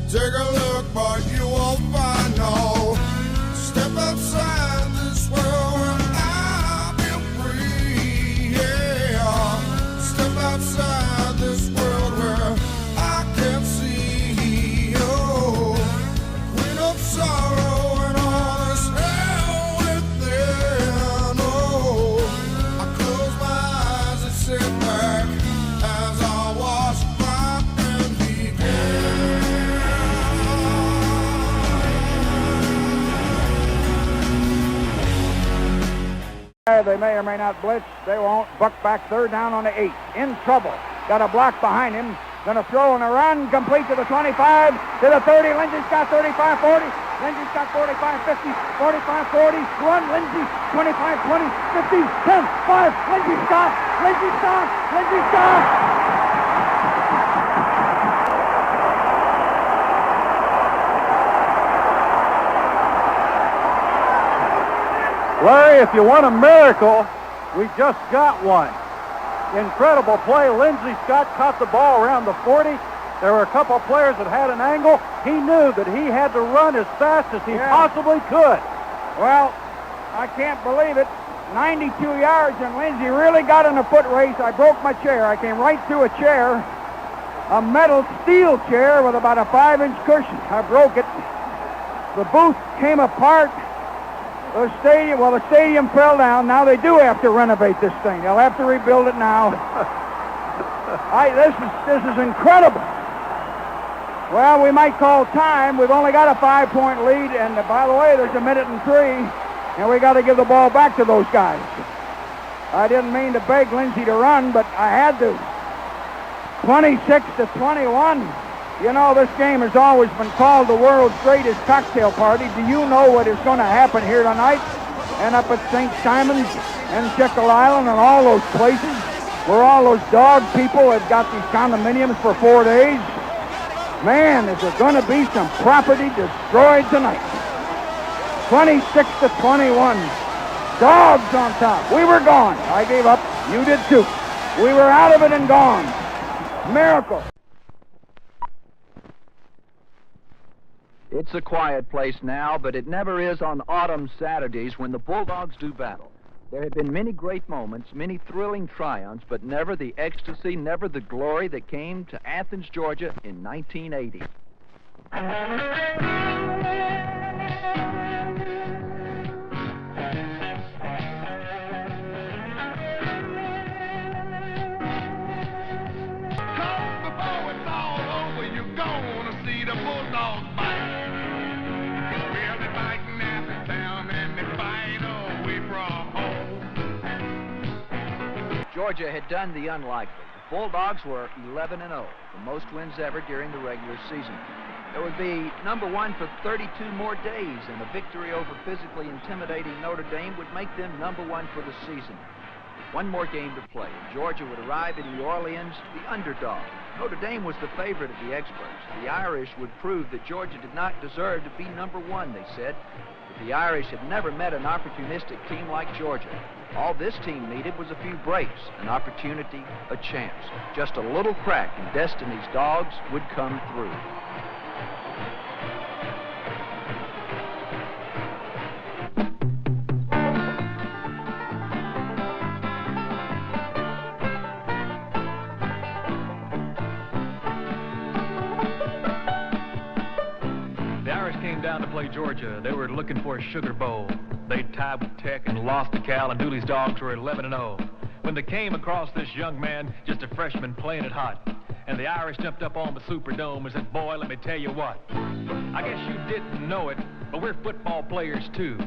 Take a look, but you won't find no. Step outside this world and I'll be free. Yeah, step outside this world where I can see. Oh, queen of sorrow and all this hell within. Oh, I close my eyes and sit back as I watch my end begin. They may or may not blitz. They won't. Buck back, third down on the 8. In trouble. Got a block behind him. Going to throw and a run. Complete to the 25, to the 30. Lindsey's got 35, 40. Lindsey's got 45, 50, 45, 40. Run, Lindsey. 25, 20, 50, 10, 5. Lindsey stop. Lindsey stop. Lindsey stop. Larry, if you want a miracle, we just got one. Incredible play. Lindsey Scott caught the ball around the 40. There were a couple of players that had an angle. He knew that he had to run as fast as he possibly could. Well, I can't believe it. 92 yards, and Lindsey really got in a foot race. I broke my chair. I came right through a chair, a metal steel chair with about a 5-inch cushion. I broke it. The booth came apart. The stadium fell down. Now they do have to renovate this thing. They'll have to rebuild it now. This is incredible. Well, we might call time. We've only got a 5-point lead, and by the way, there's a minute and 3, and we got to give the ball back to those guys. I didn't mean to beg Lindsey to run, but I had to. 26-21. You know, this game has always been called the world's greatest cocktail party. Do you know what is going to happen here tonight and up at St. Simon's and Jekyll Island and all those places where all those dog people have got these condominiums for 4 days? Man, is there going to be some property destroyed tonight. 26-21. Dogs on top. We were gone. I gave up. You did too. We were out of it and gone. Miracle. It's a quiet place now, but it never is on autumn Saturdays when the Bulldogs do battle. There have been many great moments, many thrilling triumphs, but never the ecstasy, never the glory that came to Athens, Georgia in 1980. Before it's all over, you're gonna see the Bulldogs fight. Well, they fight in Athens town and they fight away from home. Georgia had done the unlikely. The Bulldogs were 11-0, the most wins ever during the regular season. They would be number 1 for 32 more days, and a victory over physically intimidating Notre Dame would make them number 1 for the season. One more game to play. Georgia would arrive in New Orleans, the underdog. Notre Dame was the favorite of the experts. The Irish would prove that Georgia did not deserve to be number 1, they said. But the Irish had never met an opportunistic team like Georgia. All this team needed was a few breaks, an opportunity, a chance. Just a little crack and Destiny's Dogs would come through. Down to play Georgia. They were looking for a Sugar Bowl. They tied with Tech and lost to Cal, and Dooley's Dogs were 11-0. When they came across this young man, just a freshman playing it hot, and the Irish jumped up on the Superdome and said, boy, let me tell you what. I guess you didn't know it, but we're football players too.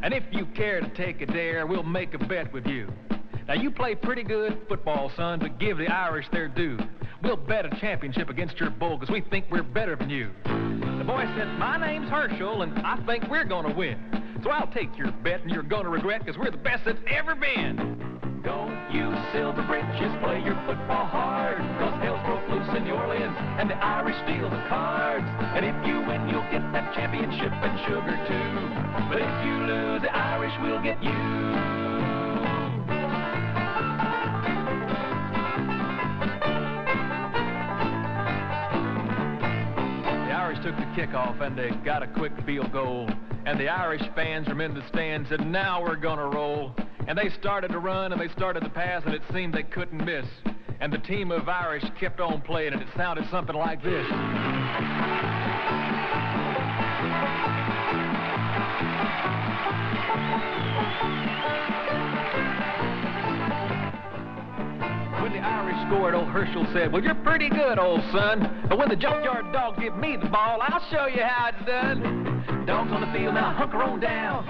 And if you care to take a dare, we'll make a bet with you. Now, you play pretty good football, son, but give the Irish their due. We'll bet a championship against your bull because we think we're better than you. The boy said, my name's Herschel, and I think we're going to win. So I'll take your bet, and you're going to regret because we're the best that's ever been. Don't use silver britches, play your football hard, because hell's broke loose in New Orleans, and the Irish steal the cards. And if you win, you'll get that championship and sugar too. But if you lose, the Irish will get you. Irish took the kickoff, and they got a quick field goal. And the Irish fans from in the stands said, now we're going to roll. And they started to run, and they started to pass, and it seemed they couldn't miss. And the team of Irish kept on playing, and it sounded something like this. When the Irish scored, old Herschel said, well, you're pretty good, old son. But when the junkyard dogs give me the ball, I'll show you how it's done. Dogs on the field, now hunker on down.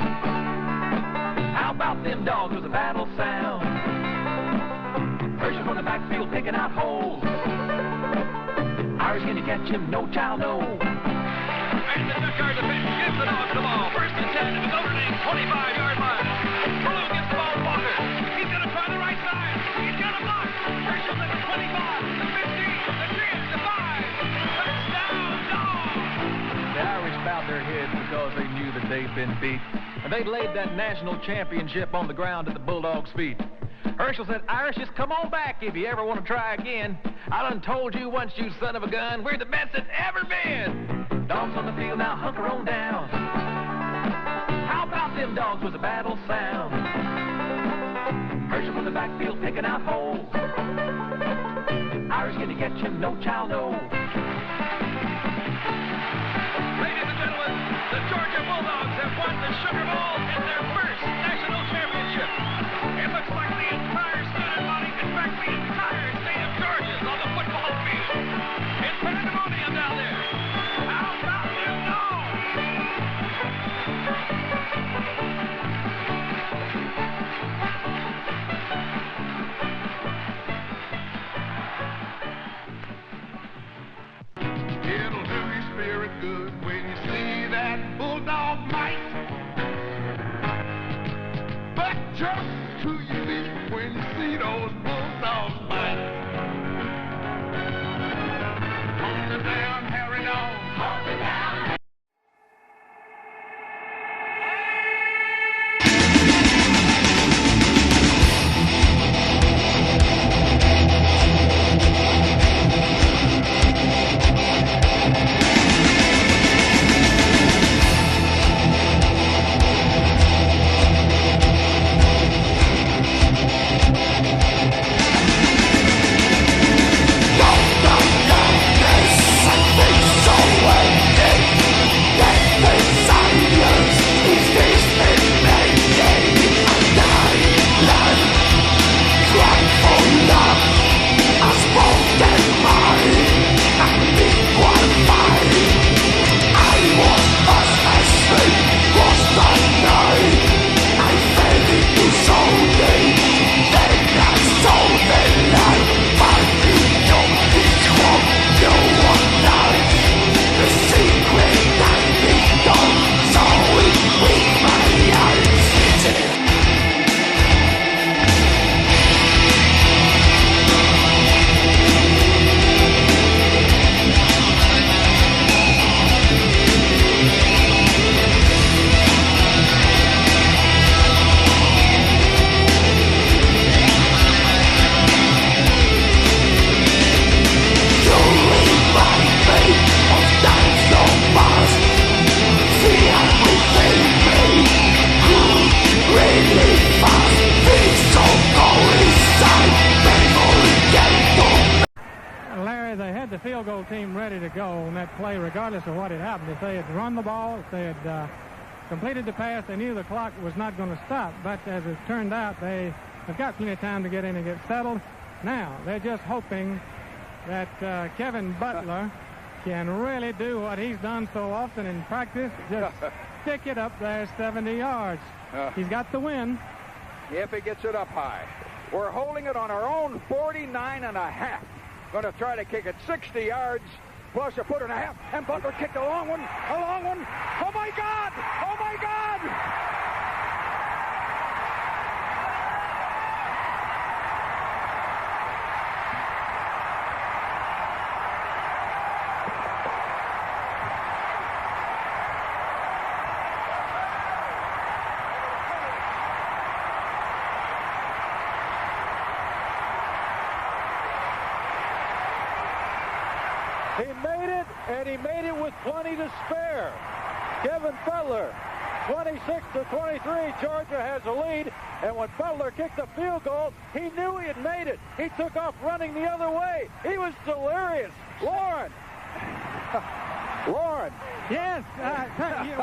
How about them dogs with a battle sound? Herschel from the backfield picking out holes. Irish, can you catch him? No child, no. And the junkyard defense gives the dogs the ball. First and 10 to the Notre Dame 25-yard line. Blue gets the ball to Walker. He's going to try the right side. He's got a block. Herschel's at the 25, the 15, the 10, the 5. Touchdown, dogs! The Irish bowed their heads because they knew that they'd been beat. And they laid that national championship on the ground at the Bulldogs' feet. Herschel said, Irish, just come on back if you ever want to try again. I done told you once, you son of a gun, we're the best that's ever been. Dogs on the field, now hunker on down. How about them dogs with a battle sound? Herschel from the backfield picking out holes. Irish, can you catch him? No child, no. Ladies and gentlemen, the Georgia Bulldogs have won the Sugar Bowl in their first national championship. It looks like the entire student body, in fact, the entire state of Georgia is on the football field. It's pandemonium down there. How about them dogs? It'll do your spirit good when you see that bulldog bite. But just to your feet when you see those bulldogs bite. Hold them down, Harry Dog. Hold them down. The field goal team ready to go on that play regardless of what had happened. If they had run the ball, if they had completed the pass, they knew the clock was not going to stop. But as it turned out, they have got plenty of time to get in and get settled. Now they're just hoping that Kevin Butler can really do what he's done so often in practice, just stick it up there 70 yards. He's got the win. If he gets it up high. We're holding it on our own 49.5. Going to try to kick it 60 yards, plus a foot and a half. And Butler kicked a long one, a long one. Oh, my God! Oh, my God! He made it, and he made it with plenty to spare. Kevin Butler, 26-23, Georgia has a lead, and when Butler kicked the field goal, he knew he had made it. He took off running the other way. He was delirious. Lauren. Lauren. Yes,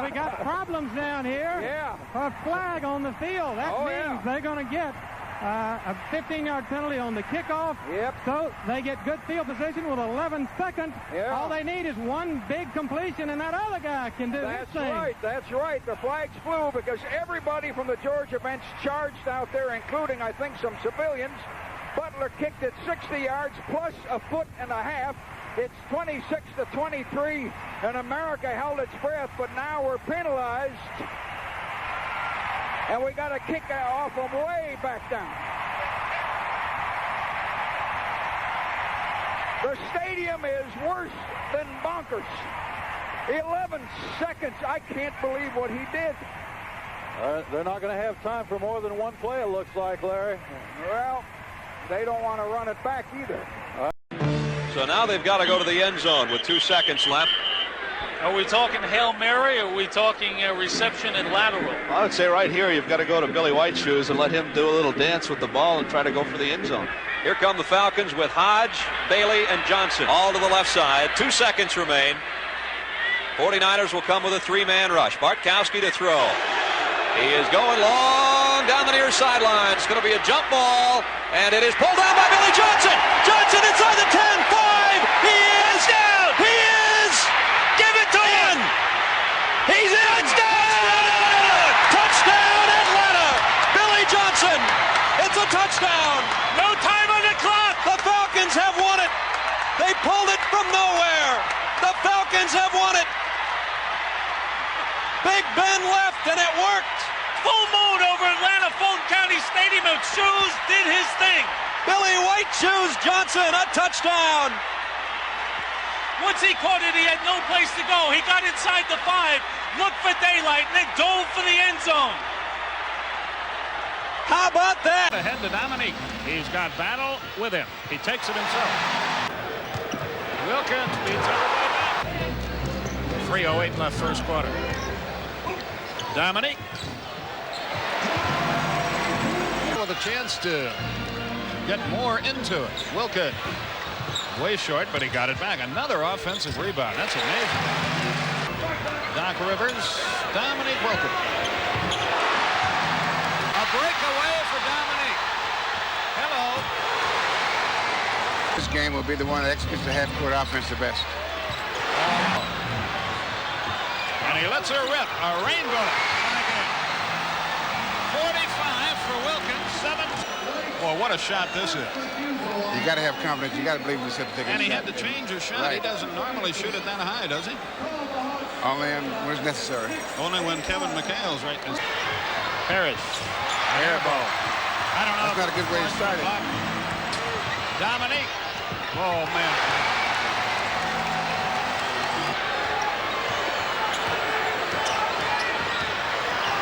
we got problems down here. Yeah. A flag on the field. That means they're going to get a 15-yard penalty on the kickoff. Yep. So they get good field position with 11 seconds. Yeah. All they need is one big completion, and that other guy can do That's his thing. right. That's right. The flags flew because everybody from the Georgia bench charged out there, including, I think, some civilians. Butler kicked it 60 yards plus a foot and a half. It's 26-23, and America held its breath, but now we're penalized. And we got to kick off them way back down. The stadium is worse than bonkers. 11 seconds. I can't believe what he did. They're not going to have time for more than one play, it looks like, Larry. Well, they don't want to run it back either. So now they've got to go to the end zone with 2 seconds left. Are we talking Hail Mary, or are we talking reception and lateral? I would say right here you've got to go to Billy White Shoes and let him do a little dance with the ball and try to go for the end zone. Here come the Falcons with Hodge, Bailey, and Johnson all to the left side. 2 seconds remain. 49ers will come with a 3-man rush. Bartkowski to throw. He is going long down the near sideline. It's going to be a jump ball, and it is pulled down by Billy Johnson. Johnson inside the 10, 5. He is down. He is. Give it to him. He's in. Touchdown! Touchdown, Atlanta. Billy Johnson. It's a touchdown. No time on the clock. The Falcons have won it. They pulled it from nowhere. The Falcons have won it. Big Ben left, and it worked. Full moon over Atlanta Fulton County Stadium, and Shoes did his thing. Billy White Shoes Johnson, a touchdown. Once he caught it, he had no place to go. He got inside the 5, looked for daylight, and then dove for the end zone. How about that? Ahead to Dominique. He's got Battle with him. He takes it himself. Wilkins beats everybody back. 3:08 left first quarter. Dominique with a chance to get more into it. Wilkins way short, but he got it back. Another offensive rebound. That's amazing. Doc Rivers, Dominique Wilkins. A breakaway for Dominique. Hello. This game will be the one that executes the half-court offense the best. And he lets her rip. A rainbow. 45 for Wilkins. 7. Well, what a shot this is. You got to have confidence. You got to believe in yourself to take And a he shot. had to change his shot. Right. He doesn't normally shoot it that high, does he? Only when it's necessary. Only when Kevin McHale's right. Parrish. Air ball. I don't know. That's not a good way to start it. Dominique. Oh, man.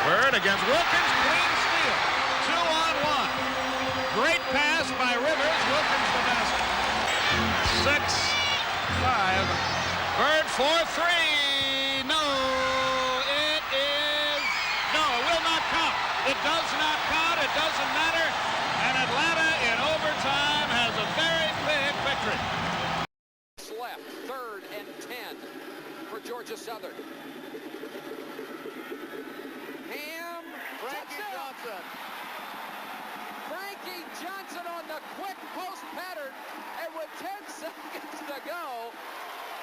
Bird against Wilkins. Clean steal. 2-on-1. Great pass by Rivers. Wilkins the basket. 6-5. Bird 4-3. No, it is. No, it will not count. It does not count. It doesn't matter. And Atlanta in overtime has a very big victory. Left, 3rd and 10 for Georgia Southern. Ham, Frankie Johnson. Frankie Johnson on the quick post pattern, and with 10 seconds to go,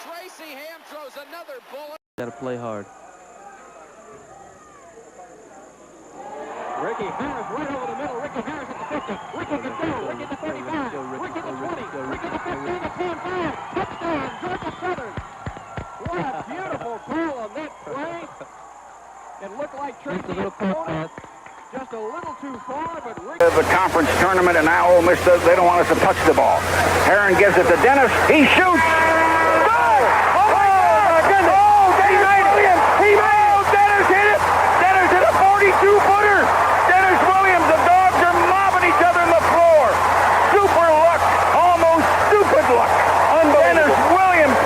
Tracy Ham throws another bullet. Got to play hard. Ricky Harris right over the middle. Ricky Harris at the 50. Ricky can go. Ricky to 35. Ricky to 20. Ricky to 15 to 10. Touchdown, Georgia Southern. What a beautiful call on that play. It looked like Tracy had thrown it just a little too far, but Ricky... The conference tournament, and now Ole Miss, they don't want us to touch the ball. Herron gives it to Dennis. He shoots. Go! Oh, my goodness. Oh, he made it. He made it. Dennis hit it. Dennis hit a 42-footer. Dennis Williams, the dogs are mobbing each other on the floor. Super luck. Almost stupid luck. Dennis Williams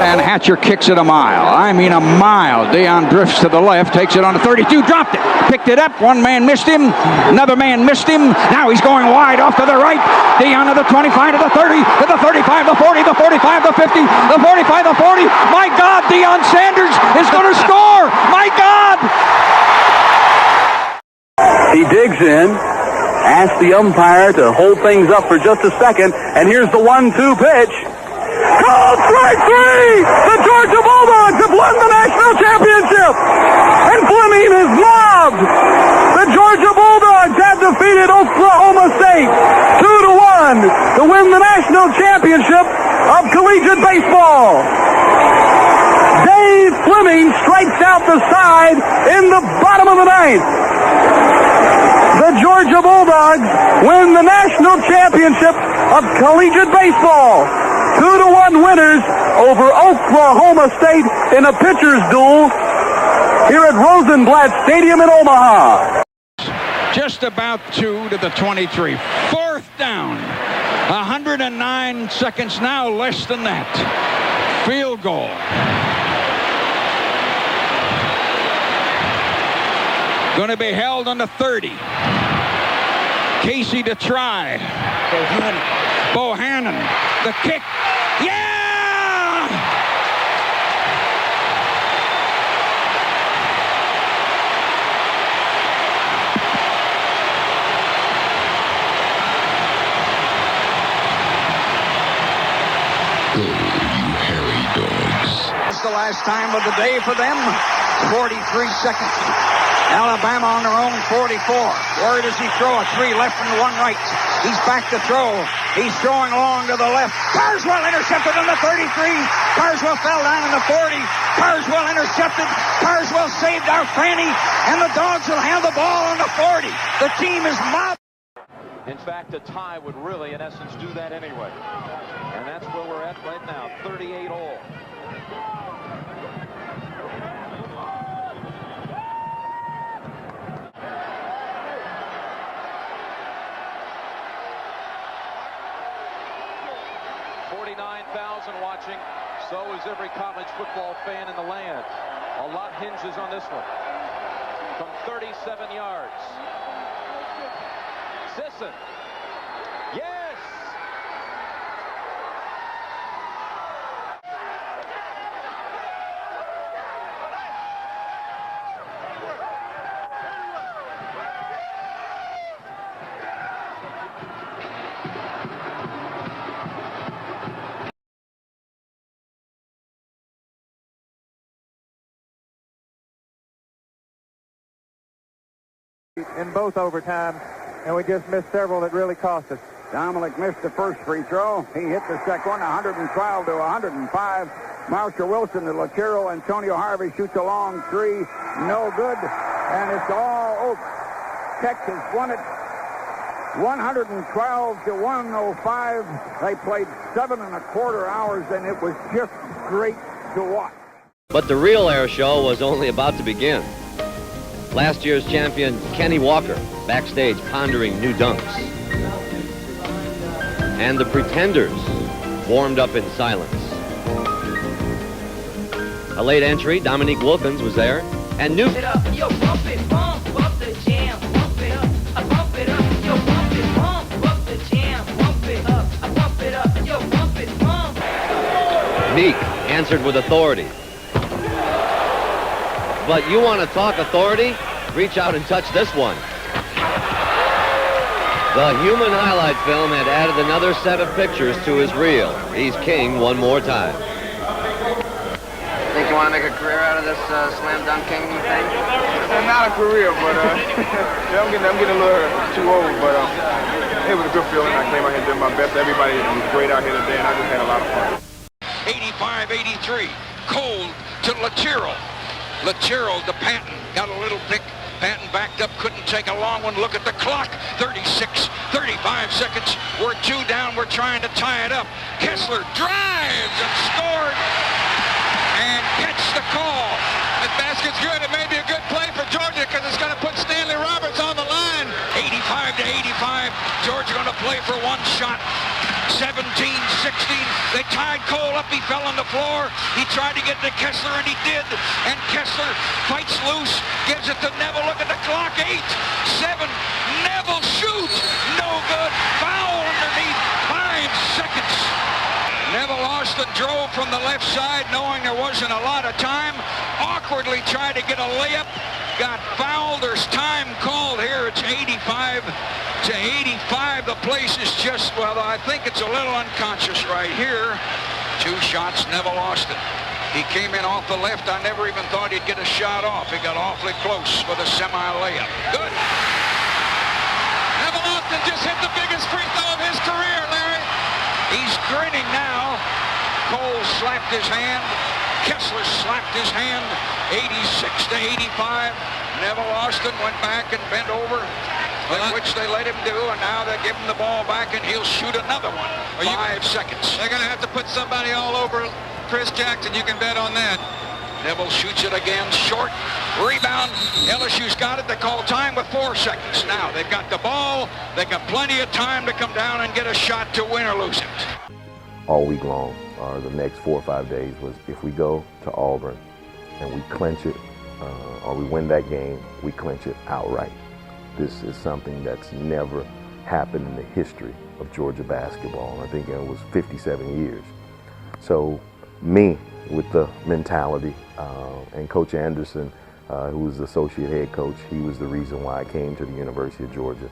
And Hatcher kicks it a mile. I mean a mile. Dion drifts to the left, takes it on the 32, dropped it. Picked it up. One man missed him. Another man missed him. Now he's going wide off to the right. Dion to the 25, to the 30, to the 35, the 40, the 45, the 50, the 45, the 40. My God, Deion Sanders is going to score. My God. He digs in, asks the umpire to hold things up for just a second, and here's the 1-2 pitch. Called strike three! The Georgia Bulldogs have won the national championship! And Fleming is mobbed! The Georgia Bulldogs have defeated Oklahoma State 2-1 to win the national championship of collegiate baseball. Dave Fleming strikes out the side in the bottom of the ninth. The Georgia Bulldogs win the national championship of collegiate baseball. 2-1 winners over Oklahoma State in a pitcher's duel here at Rosenblatt Stadium in Omaha. Just about 2 to the 23. Fourth down. 109 seconds now, less than that. Field goal. Going to be held on the 30. Casey to try. Bohannon. The kick. Yeah! Go, you hairy dogs. It's the last time of the day for them. 43 seconds. Alabama on their own 44. Where does he throw? A 3 left and 1 right. He's back to throw. He's throwing long to the left. Carswell intercepted on the 33. Carswell fell down in the 40. Carswell intercepted. Carswell saved our Fanny. And the Dogs will have the ball on the 40. The team is mobbed. In fact, a tie would really, in essence, do that anyway. And that's where we're at right now, 38 all. Watching, so is every college football fan in the land. A lot hinges on this one. From 37 yards. Sisson. Yes! In both overtimes, and we just missed several that really cost us. Dominic missed the first free throw. He hit the second one, 112 to 105. Marshall Wilson to Lachero. Antonio Harvey shoots a long 3. No good. And it's all over. Texas won it 112 to 105. They played 7 1/4 hours, and it was just great to watch. But the real air show was only about to begin. Last year's champion, Kenny Walker, backstage pondering new dunks. And the Pretenders warmed up in silence. A late entry, Dominique Wilkins was there, and new... It up, yo, bump it, bump up the jam, bump it up, I bump it up, yo, bump it, bump up the jam, bump it up, I bump it up, yo, bump it, bump. Meek answered with authority. But you want to talk authority? Reach out and touch this one. The human highlight film had added another set of pictures to his reel. He's king one more time. Think you want to make a career out of this slam dunk king thing? Not a career, but I'm getting a little too old, but it was a good feeling. I came out here and did my best. Everybody was great out here today, and I just had a lot of fun. 85-83, Cole to Lachero. Lachero to Patton, got a little pick. Patton backed up, couldn't take a long one. Look at the clock, 36, 35 seconds. We're 2 down, we're trying to tie it up. Kessler drives and scored and gets the call. That basket's good. It may be a good play for Georgia because it's going to put Stanley Roberts on the line. 85-85, Georgia going to play for one shot. 17-16. They tied Cole up. He fell on the floor. He tried to get to Kessler, and he did. And Kessler fights loose, gives it to Neville. Look at the clock. 8, 7. Neville shoots. No good. Foul underneath. 5 seconds. Neville Austin drove from the left side, knowing there wasn't a lot of time. Awkwardly tried to get a layup. Got fouled. There's time called here. It's 85 to 85. The place is just, well, I think it's a little unconscious right here. 2 shots, Neville Austin. He came in off the left. I never even thought he'd get a shot off. He got awfully close with a semi-layup. Good. Neville Austin just hit the biggest free throw of his career, Larry. He's grinning now. Cole slapped his hand. Kessler slapped his hand. 86 to 85. Neville Austin went back and bent over, which they let him do, and now they give him the ball back, and he'll shoot another one. 5 seconds. They're going to have to put somebody all over Chris Jackson. You can bet on that. Neville shoots it again, short. Rebound. LSU's got it. They call time with 4 seconds. Now they've got the ball. They got plenty of time to come down and get a shot to win or lose it. All week long, or the next 4 or 5 days, was if we go to Auburn and we clinch it, or we win that game, we clinch it outright. This is something that's never happened in the history of Georgia basketball. I think it was 57 years. So me, with the mentality, and Coach Anderson, who was the associate head coach, he was the reason why I came to the University of Georgia.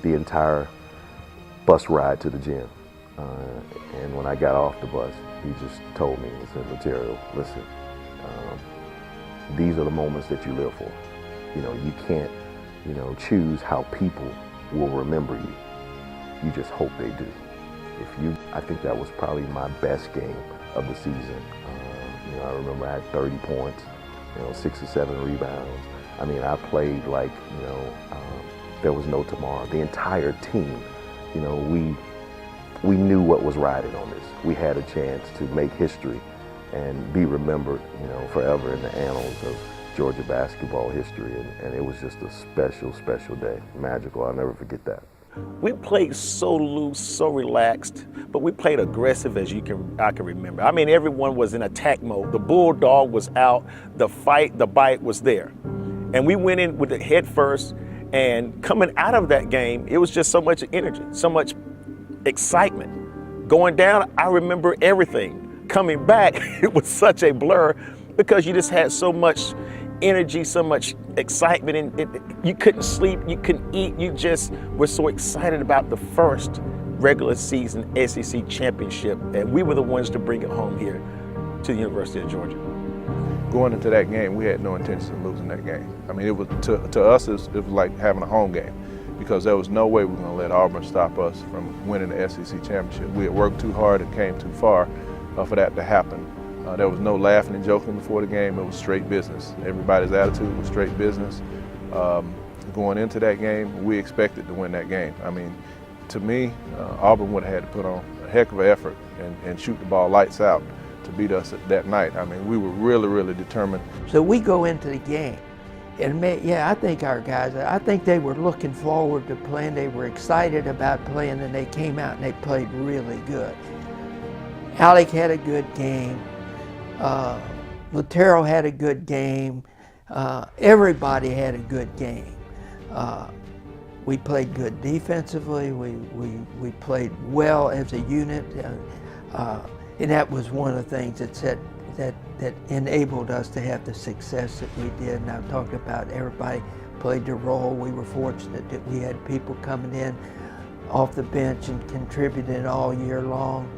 The entire bus ride to the gym. And when I got off the bus, he just told me, he said, "Material, listen, these are the moments that you live for. You can't, choose how people will remember you. You just hope they do." I think that was probably my best game of the season. I remember I had 30 points, 6 or 7 rebounds. I mean, I played like, there was no tomorrow. The entire team, we knew what was riding on this. We had a chance to make history and be remembered, forever in the annals of Georgia basketball history. And it was just a special, special day. Magical. I'll never forget that. We played so loose, so relaxed, but we played aggressive as I can remember. I mean, everyone was in attack mode. The bulldog was out, the bite was there. And we went in with the head first, and coming out of that game, it was just so much energy, so much excitement. Going down, I remember everything. Coming back, it was such a blur because you just had so much energy, so much excitement, and you couldn't sleep, you couldn't eat, you just were so excited about the first regular season SEC championship, and we were the ones to bring it home here to the University of Georgia. Going into that game, we had no intention of losing that game. I mean, it was to us, it was like having a home game, because there was no way we were going to let Auburn stop us from winning the SEC championship. We had worked too hard and came too far for that to happen. There was no laughing and joking before the game. It was straight business. Everybody's attitude was straight business. Going into that game, we expected to win that game. I mean, to me, Auburn would have had to put on a heck of an effort and shoot the ball lights out to beat us that night. I mean, we were really, really determined. So we go into the game, and I think our guys, I think they were looking forward to playing. They were excited about playing, and they came out and they played really good. Alec had a good game. Laterro had a good game. Everybody had a good game. We played good defensively. We played well as a unit, and that was one of the things that enabled us to have the success that we did. And I'm talking about everybody played their role. We were fortunate that we had people coming in off the bench and contributing all year long.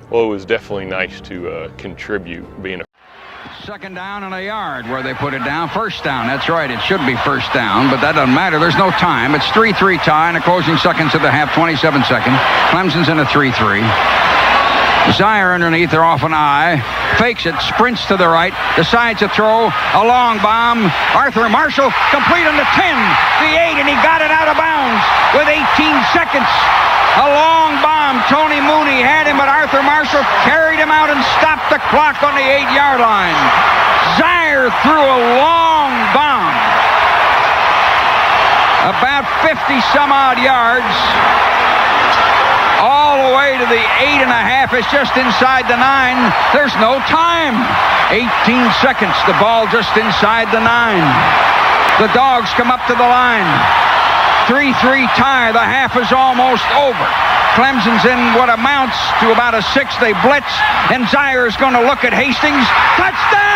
Well, it was definitely nice to contribute, being a second down and a yard where they put it down. First down, that's right. It should be first down, but that doesn't matter. There's no time. It's 3-3 tie in the closing seconds of the half, 27 seconds. Clemson's in a 3-3. Zaire underneath, they're off an eye. Fakes it, sprints to the right, decides to throw a long bomb. Arthur Marshall complete on the 10, the 8, and he got it out of bounds with 18 seconds. A long bomb. Tony Mooney had him, but Arthur Marshall carried him out and stopped the clock on the 8-yard line. Zaire threw a long bomb, about 50 some odd yards. way to the 8.5. It's just inside the 9. There's no time. 18 seconds. The ball just inside the 9. The Dogs come up to the line. 3-3 tie. The half is almost over. Clemson's in what amounts to about a 6. They blitz, and Zaire is going to look at Hastings. Touchdown!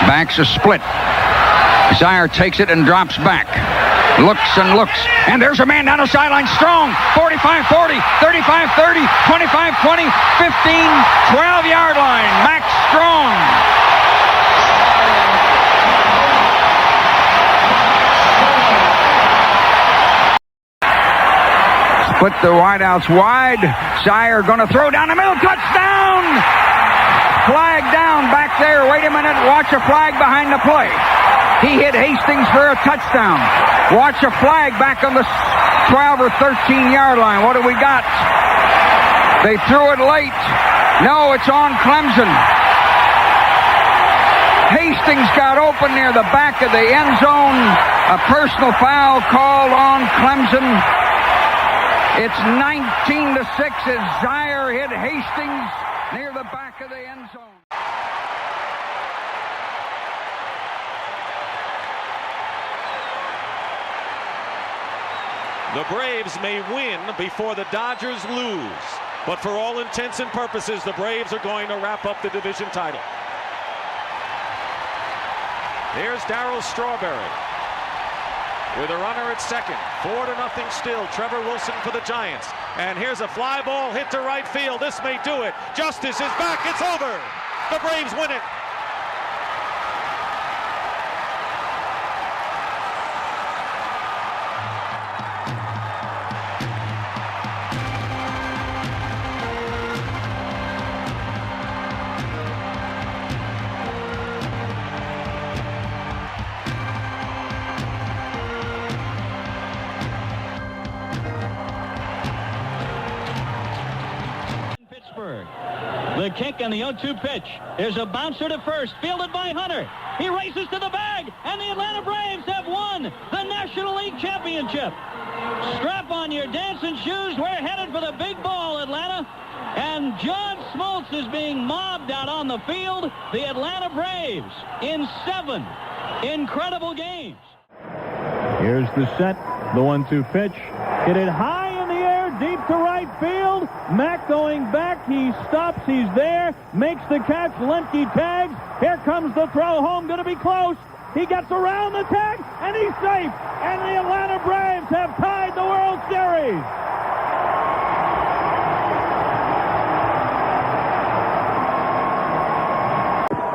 Backs a split. Zaire takes it and drops back. Looks and looks. And there's a man down the sideline. Strong. 45-40, 35-30, 25-20, 15, 12-yard line. Max Strong. Split the wideouts wide. Zaire going to throw down the middle. Touchdown! Flag down back there. Wait a minute. Watch a flag behind the play. He hit Hastings for a touchdown. Watch a flag back on the 12 or 13-yard line. What do we got? They threw it late. No, it's on Clemson. Hastings got open near the back of the end zone. A personal foul called on Clemson. It's 19-6 as Zaire hit Hastings near the back of the end zone. The Braves may win before the Dodgers lose, but for all intents and purposes, the Braves are going to wrap up the division title. Here's Darryl Strawberry with a runner at second. 4-0 still. Trevor Wilson for the Giants. And here's a fly ball hit to right field. This may do it. Justice is back. It's over. The Braves win it. The kick and the 0-2 pitch. There's a bouncer to first, fielded by Hunter. He races to the bag, and the Atlanta Braves have won the National League Championship. Strap on your dancing shoes. We're headed for the big ball, Atlanta. And John Smoltz is being mobbed out on the field. The Atlanta Braves in 7 incredible games. Here's the set. The 1-2 pitch. Hit it high in the air, deep to right field. Mack going back. He stops. He's there. Makes the catch. Lemke tags. Here comes the throw home. Going to be close. He gets around the tag, and he's safe. And the Atlanta Braves have tied the World Series.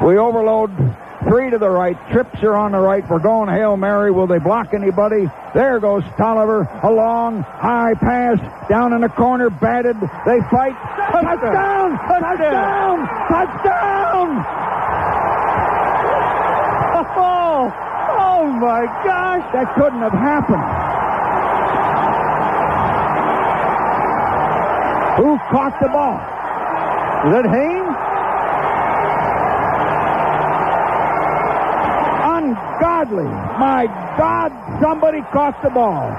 We overload. 3 to the right. Trips are on the right. We're going Hail Mary. Will they block anybody? There goes Tolliver. A long, high pass. Down in the corner. Batted. They fight. Touchdown! Touchdown! Touchdown! Oh my gosh! That couldn't have happened. Who caught the ball? Was that Haynes? Ungodly. My God, somebody caught the ball.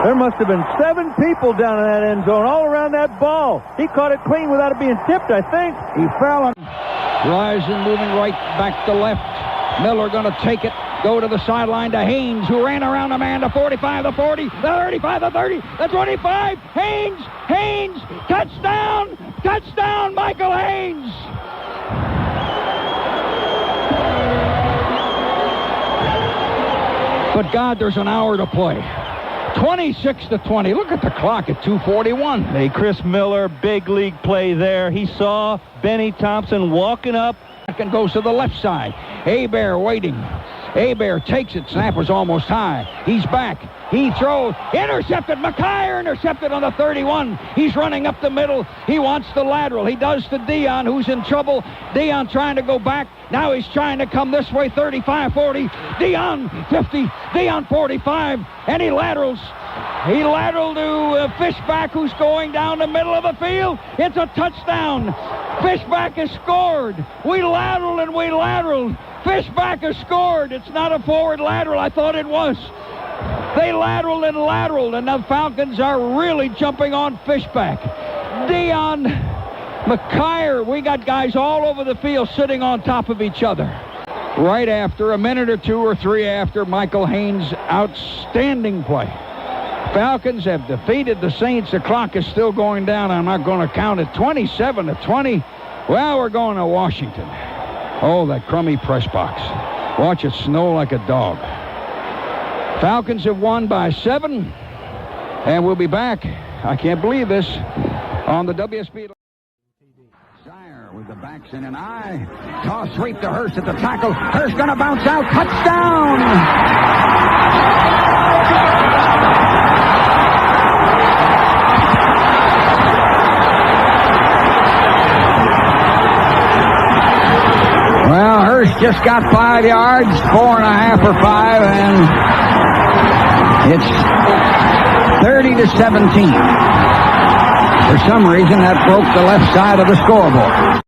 There must have been 7 people down in that end zone, all around that ball. He caught it clean without it being tipped, I think. He fell on. Rising, moving right back to left. Miller going to take it. Go to the sideline to Haynes, who ran around a man to 45, the 40, the 35, the 30, the 25. Haynes, touchdown, touchdown, Michael Haynes. But God, there's an hour to play. 26-20. Look at the clock at 2:41. Hey, Chris Miller, big league play there. He saw Benny Thompson walking up. And goes to the left side. Hebert waiting. Hebert takes it. Snap was almost high. He's back. He throws. Intercepted. McKyer intercepted on the 31. He's running up the middle. He wants the lateral. He does to Dion, who's in trouble. Dion trying to go back. Now he's trying to come this way. 35, 40. Dion 50. Dion 45. And he laterals. He lateraled to Fishback, who's going down the middle of the field. It's a touchdown. Fishback has scored. We lateraled and we lateraled. Fishback has scored. It's not a forward lateral. I thought it was. They lateraled and lateraled, and the Falcons are really jumping on Fishback. Dion, McKyer, we got guys all over the field sitting on top of each other. Right after, a minute or two or three after Michael Haynes' outstanding play. Falcons have defeated the Saints. The clock is still going down. I'm not going to count it. 27-20. Well, we're going to Washington. Oh, that crummy press box. Watch it snow like a dog. Falcons have won by 7. And we'll be back, I can't believe this, on the WSB. Shire with the backs in an eye. Toss sweep to Hurst at the tackle. Hurst going to bounce out. Touchdown! Well, Hurst just got 5 yards, 4.5 or 5, and it's 30-17. For some reason, that broke the left side of the scoreboard.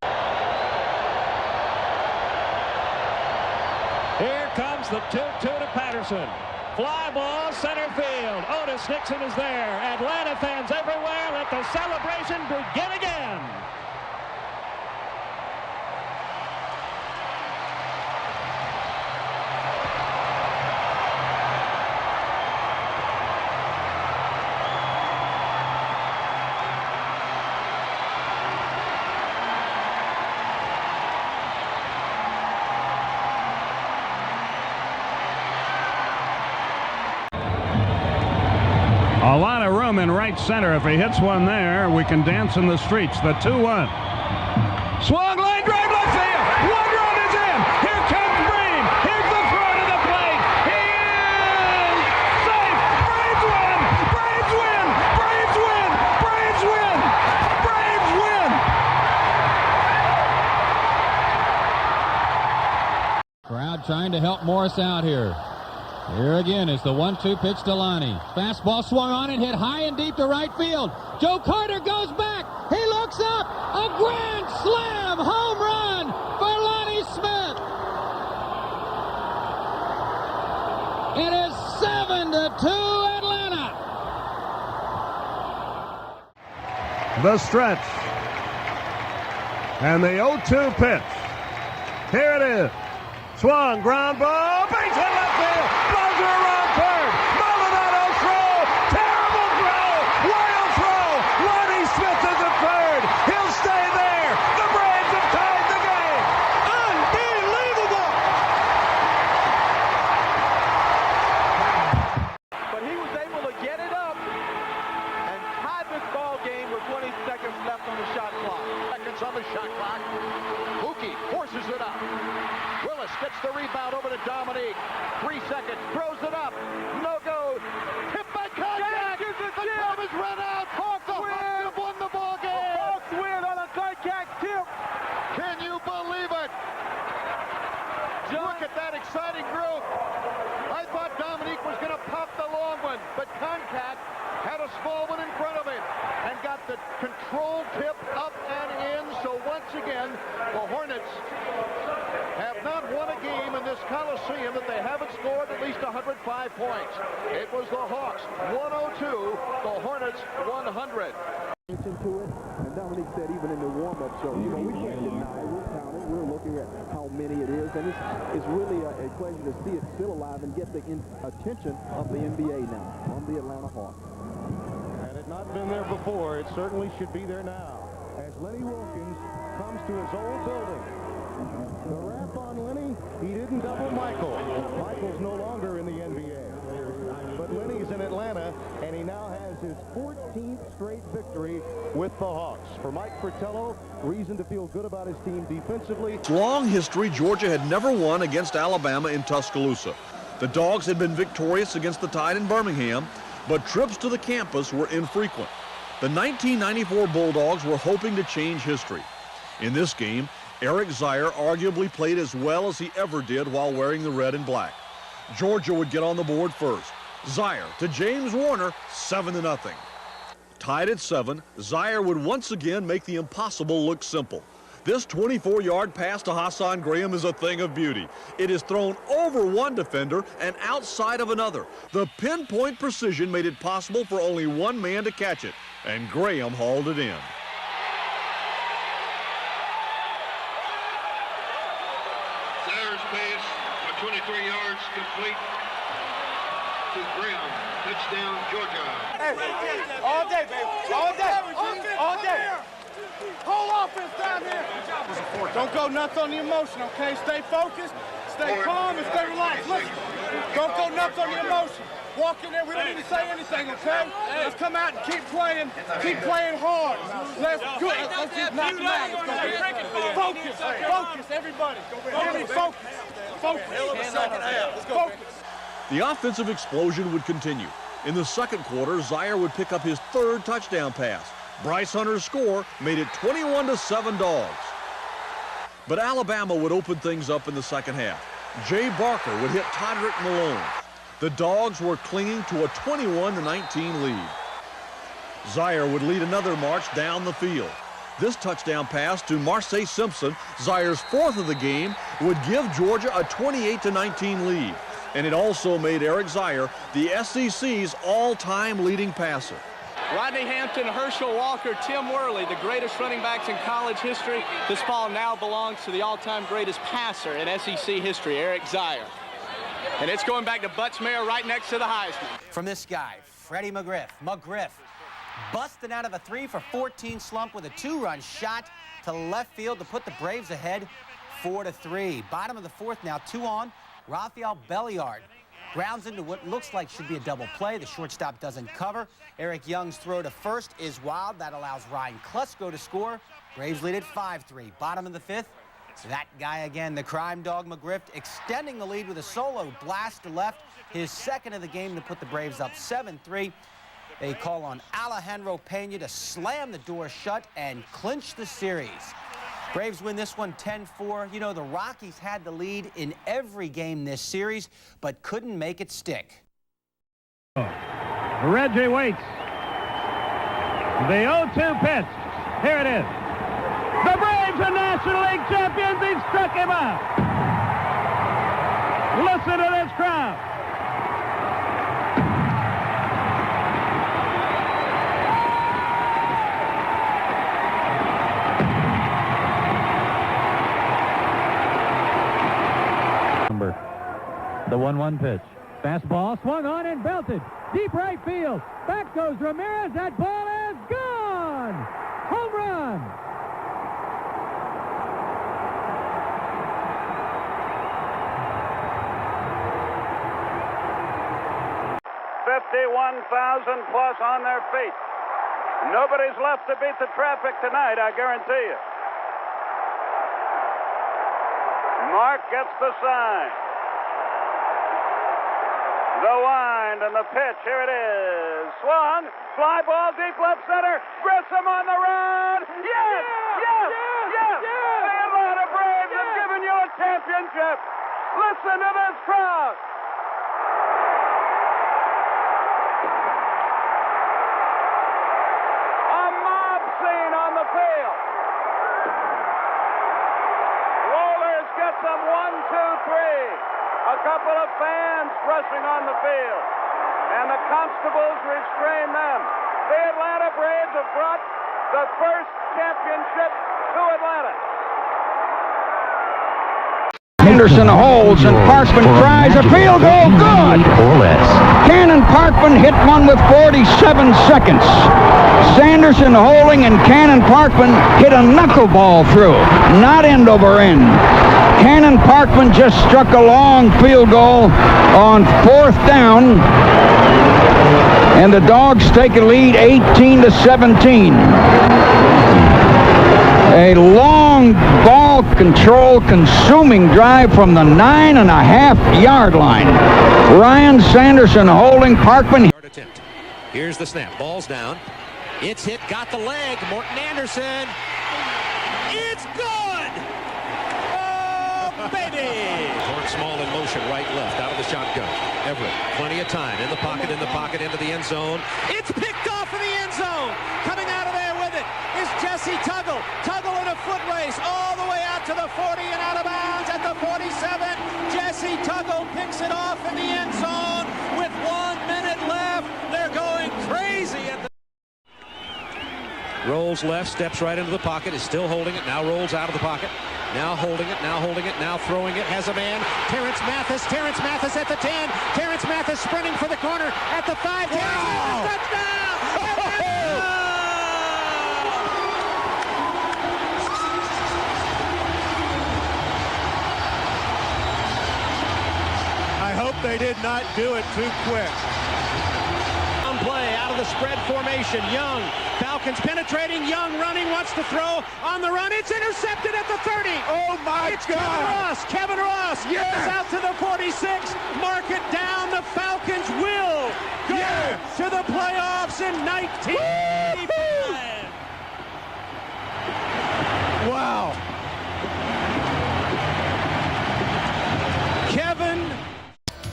Here comes the 2-2 to Patterson. Fly ball, center field. Otis Nixon is there. Atlanta fans everywhere. Let the celebration begin again. A lot of room in right center. If he hits one there, we can dance in the streets. The 2-1. Swung line drive left field. One run is in. Here comes Bream. Here's the throw to the plate. He is safe. Braves win. Braves win. Braves win. Braves win. Braves win. Crowd trying to help Morris out here. Here again is the 1-2 pitch to Lonnie. Fastball swung on and hit high and deep to right field. Joe Carter goes back. He looks up. A grand slam home run for Lonnie Smith. It is 7-2 Atlanta. The stretch. And the 0-2 pitch. Here it is. Swung, ground ball, base hit left field. Blows her around third. Maldonado throw. Terrible throw. Wild throw. Lonnie Smith is at third. He'll stay there. The Braves have tied the game. Unbelievable. But he was able to get it up and tie this ball game with 20 seconds left on the shot clock. Seconds on the shot clock. Mookie forces it up. Willis gets the rebound over to Dominique. 3 seconds. Throws it up. No go. Tipped by contact. The time is run out. Hawks win. Have won the ball game. The Hawks win on a contact tip. Can you believe it? Look at that exciting growth. I thought Dominique was going to pop the long one, but contact had a small one in front of him and got the control tip up and in. So once again, the Hornets have not won a game in this Coliseum that they haven't scored at least 105 points. It was the Hawks 102, the Hornets 100. To it, and Dominique said even in the warm-up show, we can't deny it. We're counting. We're looking at how many it is, and it's really a pleasure to see it still alive and get the attention of the NBA now on the Atlanta Hawks. Had it not been there before, it certainly should be there now. As Lenny Wilkins comes to his old building. The rap on Lenny, he didn't double Michael. Michael's no longer in the NBA. But Lenny's in Atlanta, and he now has his 14th straight victory with the Hawks. For Mike Fratello, reason to feel good about his team defensively. Long history, Georgia had never won against Alabama in Tuscaloosa. The Dogs had been victorious against the Tide in Birmingham, but trips to the campus were infrequent. The 1994 Bulldogs were hoping to change history. In this game, Eric Zier arguably played as well as he ever did while wearing the red and black. Georgia would get on the board first. Zier to James Warner, 7-0. Tied at 7, Zier would once again make the impossible look simple. This 24-yard pass to Hassan Graham is a thing of beauty. It is thrown over one defender and outside of another. The pinpoint precision made it possible for only one man to catch it, and Graham hauled it in. Zier's pass for 23 yards complete to Graham. Touchdown, Georgia. Hey, all day, baby. All day. All day. Whole offense down here. Don't go nuts on the emotion, okay? Stay focused, stay calm, and stay relaxed. Listen, don't go nuts on the emotion. Walk in there, we don't need to say anything, okay? Let's come out and keep playing hard. Let's just knock them out. Focus, everybody. Focus. The offensive explosion would continue. In the second quarter, Zier would pick up his third touchdown pass. Bryce Hunter's score made it 21-7 Dogs. But Alabama would open things up in the second half. Jay Barker would hit Todrick Malone. The Dogs were clinging to a 21-19 lead. Zier would lead another march down the field. This touchdown pass to Marseille Simpson, Zier's fourth of the game, would give Georgia a 28-19 lead. And it also made Eric Zier the SEC's all-time leading passer. Rodney Hampton, Herschel Walker, Tim Worley, the greatest running backs in college history. This ball now belongs to the all-time greatest passer in SEC history, Eric Zier. And it's going back to Butch Mayer right next to the Heisman. From this guy, Freddie McGriff. McGriff busting out of a 3-for-14 slump with a two-run shot to left field to put the Braves ahead 4-3. Bottom of the fourth now, 2 on. Rafael Belliard grounds into what looks like should be a double play. The shortstop doesn't cover. Eric Young's throw to first is wild. That allows Ryan Klusko to score. Braves lead at 5-3. Bottom of the fifth, that guy again, the crime dog McGriff, extending the lead with a solo blast to left. His second of the game to put the Braves up 7-3. They call on Alejandro Pena to slam the door shut and clinch the series. Braves win this one 10-4. You know, the Rockies had the lead in every game this series, but couldn't make it stick. Reggie waits. The 0-2 pitch. Here it is. The Braves are National League champions. He struck him out. Listen to this crowd. The 1-1 pitch. Fastball swung on and belted. Deep right field. Back goes Ramirez. That ball is gone. Home run. $51,000 plus on their feet. Nobody's left to beat the traffic tonight, I guarantee you. Mark gets the sign. The wind and the pitch, here it is. Swung, fly ball deep left center. Grissom on the run. Yes! Yes! Yes! The Atlanta Braves have given you a championship. Listen to this crowd. A mob scene on the field. Rollers get them 1, 2, 3. A couple of fans rushing on the field, and the constables restrain them. The Atlanta Braves have brought the first championship to Atlanta. Henderson holds, and Parkman tries a field goal. Good! Cannon Parkman hit one with 47 seconds. Sanderson holding, and Cannon Parkman hit a knuckleball through, not end over end. Cannon Parkman just struck a long field goal on 4th down, And the Dogs take a lead 18-17. A long ball control consuming drive from the 9.5-yard line. Ryan Sanderson holding Parkman. Attempt. Here's the snap. Ball's down. It's hit, got the leg. Morton Anderson. It's good! Oh, baby! Torn small in motion, right, left, out of the shotgun. Everett, plenty of time. In the pocket, into the end zone. It's picked off in the end zone. Coming out of there with it is Jesse Tuggle. Tuggle in a foot race all the way out to the 40 and out of bounds at the 47. Jesse Tuggle picks it off in the end zone with 1 minute left. They're going crazy at the... Rolls left, steps right into the pocket, is still holding it, now rolls out of the pocket. Now holding it, now throwing it, has a man. Terrence Mathis at the 10. Terrence Mathis sprinting for the corner at the 5. Terrence Mathis, touchdown! I hope they did not do it too quick. On play, out of the spread formation, Young. Falcons penetrating, Young running, wants to throw on the run. It's intercepted at the 30. Oh my God! Kevin Ross yes! out to the 46. Mark it down. The Falcons will go yes! to the playoffs in 1985. Wow. Kevin.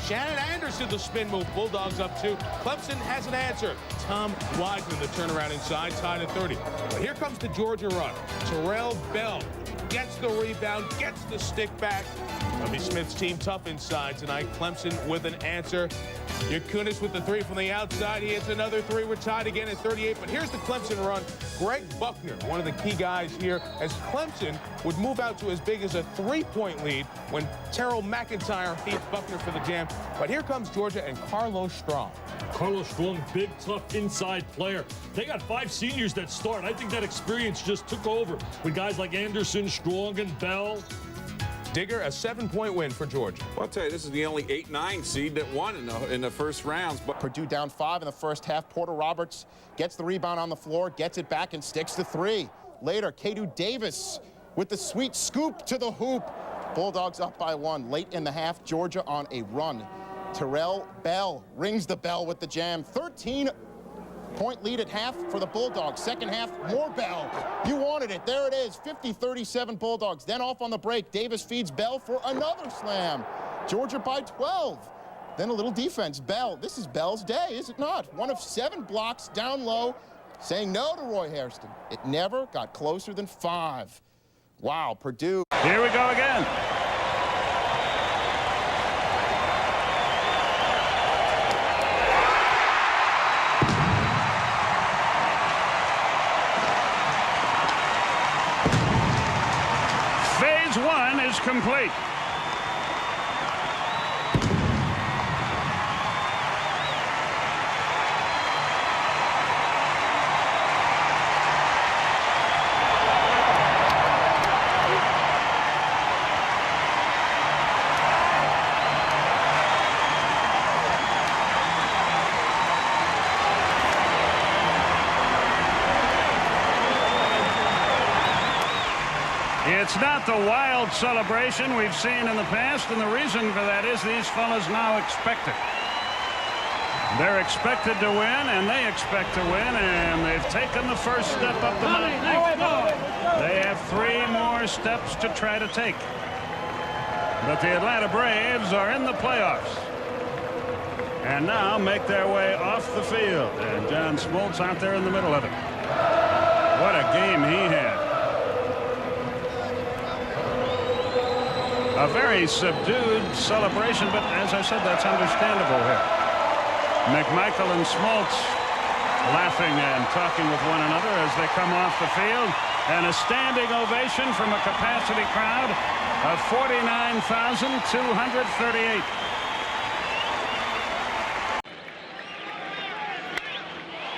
Shannon Anderson, the spin move. Bulldogs up 2. Clemson has an answer. Tom Wiseman, the turnaround inside, tied at 30. But here comes the Georgia run. Terrell Bell gets the rebound, gets the stick back. Lovie Smith's team tough inside tonight. Clemson with an answer. Yakunis with the 3 from the outside. He hits another 3. We're tied again at 38. But here's the Clemson run. Greg Buckner, one of the key guys here, as Clemson would move out to as big as a 3-point lead when Terrell McIntyre beats Buckner for the jam. But here comes Georgia and Carlos Strong. Carlos Strong, big, tough inside player. They got 5 seniors that start. I think that experience just took over with guys like Anderson, Strong, and Bell. Digger, a 7-point win for Georgia. Well, I'll tell you, this is the only 8-9 seed that won in the first rounds. But Purdue down 5 in the first half. Porter Roberts gets the rebound on the floor, gets it back, and sticks the 3. Later, Kadu Davis with the sweet scoop to the hoop. Bulldogs up by 1 late in the half. Georgia on a run. Terrell Bell rings the bell with the jam. 13-point lead at half for the Bulldogs. Second half, more Bell. You wanted it. There it is. 50-37 Bulldogs. Then off on the break, Davis feeds Bell for another slam. Georgia by 12. Then a little defense. Bell, this is Bell's day, is it not? 1 of 7 blocks down low, saying no to Roy Hairston. It never got closer than 5. Wow, Purdue. Here we go again. Phase 1 is complete. It's not the wild celebration we've seen in the past, and the reason for that is these fellas now expect it. They're expected to win, and they expect to win, and they've taken the first step up the mountain. They have 3 more steps to try to take. But the Atlanta Braves are in the playoffs, and now make their way off the field. And John Smoltz out there in the middle of it. What a game he had. A very subdued celebration, but as I said, that's understandable here. McMichael and Smoltz laughing and talking with one another as they come off the field, and a standing ovation from a capacity crowd of 49,238.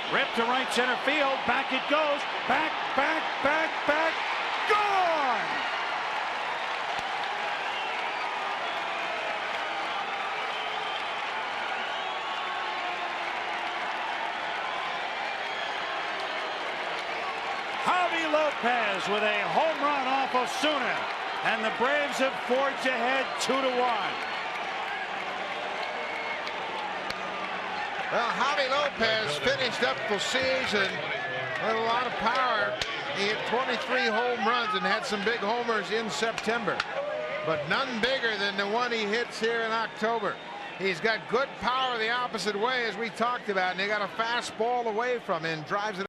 Ripped to right center field. Back it goes. Back. Gone! Lopez with a home run off Osuna, and the Braves have forged ahead 2-1. Well, Javi Lopez finished up the season with a lot of power. He hit 23 home runs and had some big homers in September, but none bigger than the one he hits here in October. He's got good power the opposite way, as we talked about, and they got a fastball away from him and drives it.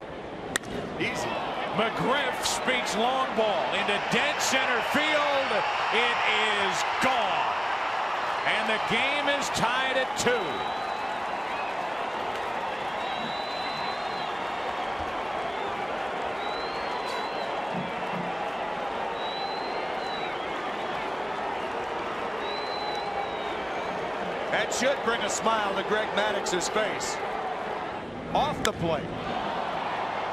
Easy. McGriff speaks long ball into dead center field. It is gone. And the game is tied at 2. That should bring a smile to Greg Maddox's face. Off the plate.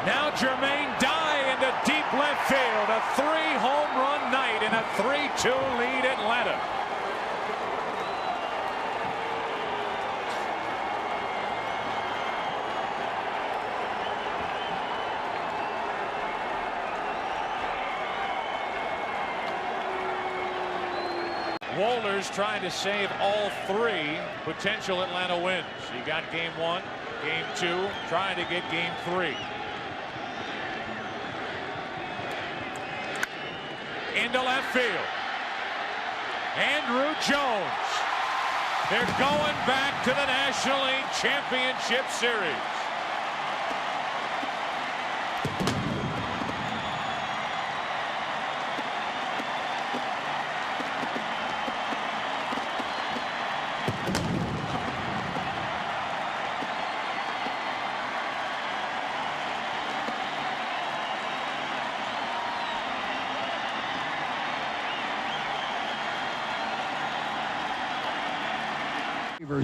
Now Jermaine Dye into deep left field. A 3-home run night and a 3-2 lead Atlanta. Wohlers trying to save all 3 potential Atlanta wins. You got game 1, game 2, trying to get game 3. Into left field. Andrew Jones. They're going back to the National League Championship Series.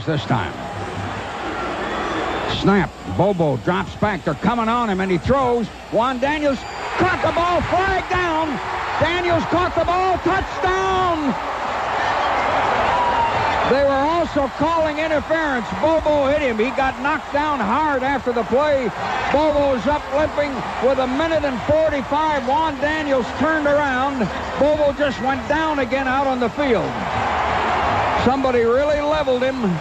This time. Snap. Bobo drops back. They're coming on him, and he throws. Juan Daniels caught the ball. Flag down. Daniels caught the ball. Touchdown. They were also calling interference. Bobo hit him. He got knocked down hard after the play. Bobo's up limping with 1:45. Juan Daniels turned around. Bobo just went down again out on the field. Somebody really leveled him.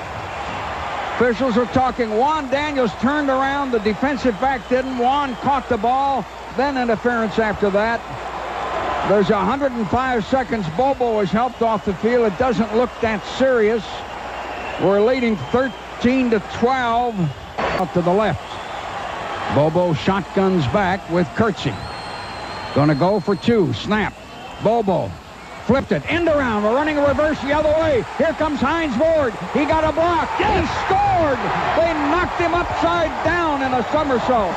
Officials are talking. Juan Daniels turned around. The defensive back didn't. Juan caught the ball. Then interference after that. There's 105 seconds. Bobo is helped off the field. It doesn't look that serious. We're leading 13-12. Up to the left. Bobo shotguns back with Kurtzy. Gonna go for 2. Snap. Bobo. Flipped it, end around, we're running a reverse the other way. Here comes Hines Ward. He got a block. He scored. They knocked him upside down in a somersault.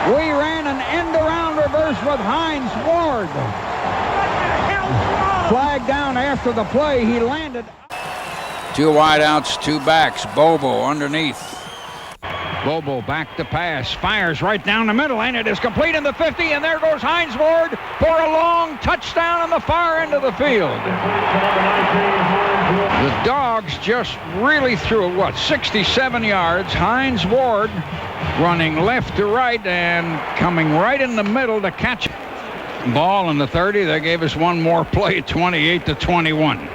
We ran an end around reverse with Hines Ward. Flag down after the play. He landed. 2 wideouts, 2 backs. Bobo underneath. Bobo back to pass, fires right down the middle, and it is complete in the 50, and there goes Hines Ward for a long touchdown on the far end of the field. The Dogs just really threw it, 67 yards. Hines Ward running left to right and coming right in the middle to catch it. Ball in the 30. They gave us one more play, 28-21.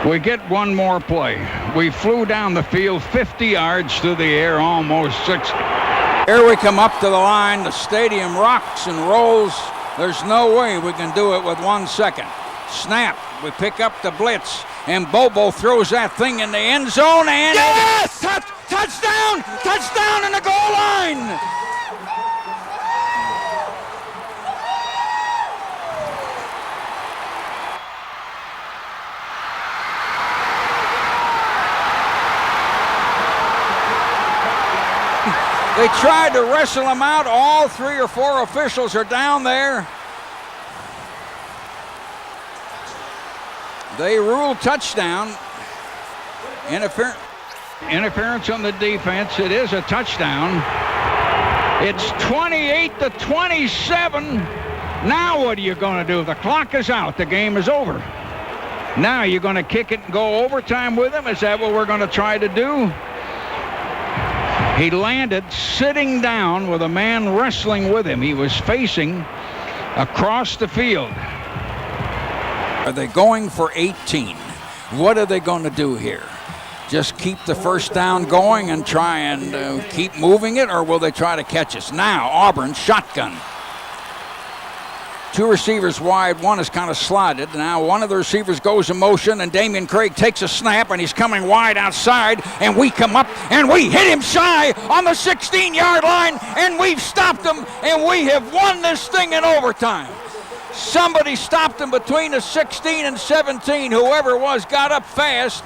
We get one more play. We flew down the field 50 yards through the air, almost 60. Here we come up to the line. The stadium rocks and rolls. There's no way we can do it with 1 second. Snap. We pick up the blitz, and Bobo throws that thing in the end zone, and yes! Touchdown! Touchdown in the goal line! They tried to wrestle him out. All 3 or 4 officials are down there. They ruled touchdown. Interference on the defense. It is a touchdown. It's 28-27. Now what are you going to do? The clock is out. The game is over. Now you're going to kick it and go overtime with them? Is that what we're going to try to do? He landed sitting down with a man wrestling with him. He was facing across the field. Are they going for 18? What are they going to do here? Just keep the first down going and try and keep moving it, or will they try to catch us? Now, Auburn, shotgun. Two receivers wide, one is kind of slotted. Now one of the receivers goes in motion, and Damian Craig takes a snap, and he's coming wide outside, and we come up, and we hit him shy on the 16-yard line, and we've stopped him, and we have won this thing in overtime. Somebody stopped him between the 16 and 17. Whoever it was got up fast.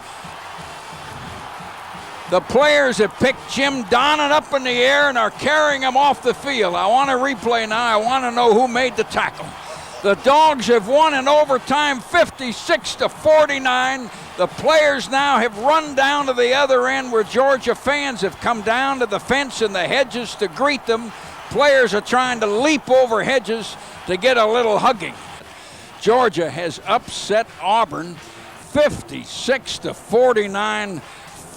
The players have picked Jim Donnan up in the air and are carrying him off the field. I want to replay now. I want to know who made the tackle. The Dogs have won in overtime 56-49. The players now have run down to the other end where Georgia fans have come down to the fence and the hedges to greet them. Players are trying to leap over hedges to get a little hugging. Georgia has upset Auburn 56-49.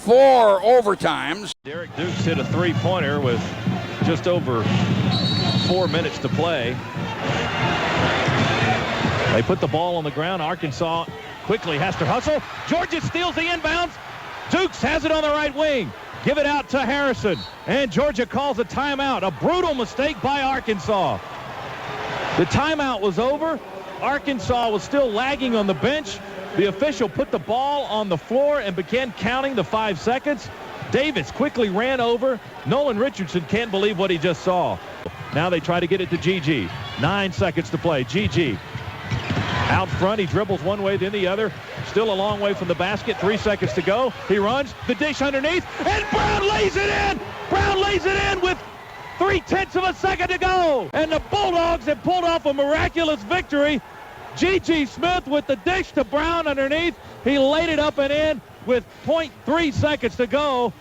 4 overtimes. Derek Dukes hit a three-pointer with just over 4 minutes to play. They put the ball on the ground. Arkansas quickly has to hustle. Georgia steals the inbounds. Dukes has it on the right wing. Give it out to Harrison. And Georgia calls a timeout. A brutal mistake by Arkansas. The timeout was over. Arkansas was still lagging on the bench. The official put the ball on the floor and began counting the 5 seconds. Davis quickly ran over. Nolan Richardson can't believe what he just saw. Now they try to get it to GG. 9 seconds to play. GG out front. He dribbles one way, then the other. Still a long way from the basket. 3 seconds to go. He runs. The dish underneath. And Brown lays it in. Brown lays it in with 0.3 of a second to go. And the Bulldogs have pulled off a miraculous victory. G.G. Smith with the dish to Brown underneath. He laid it up and in with 0.3 seconds to go.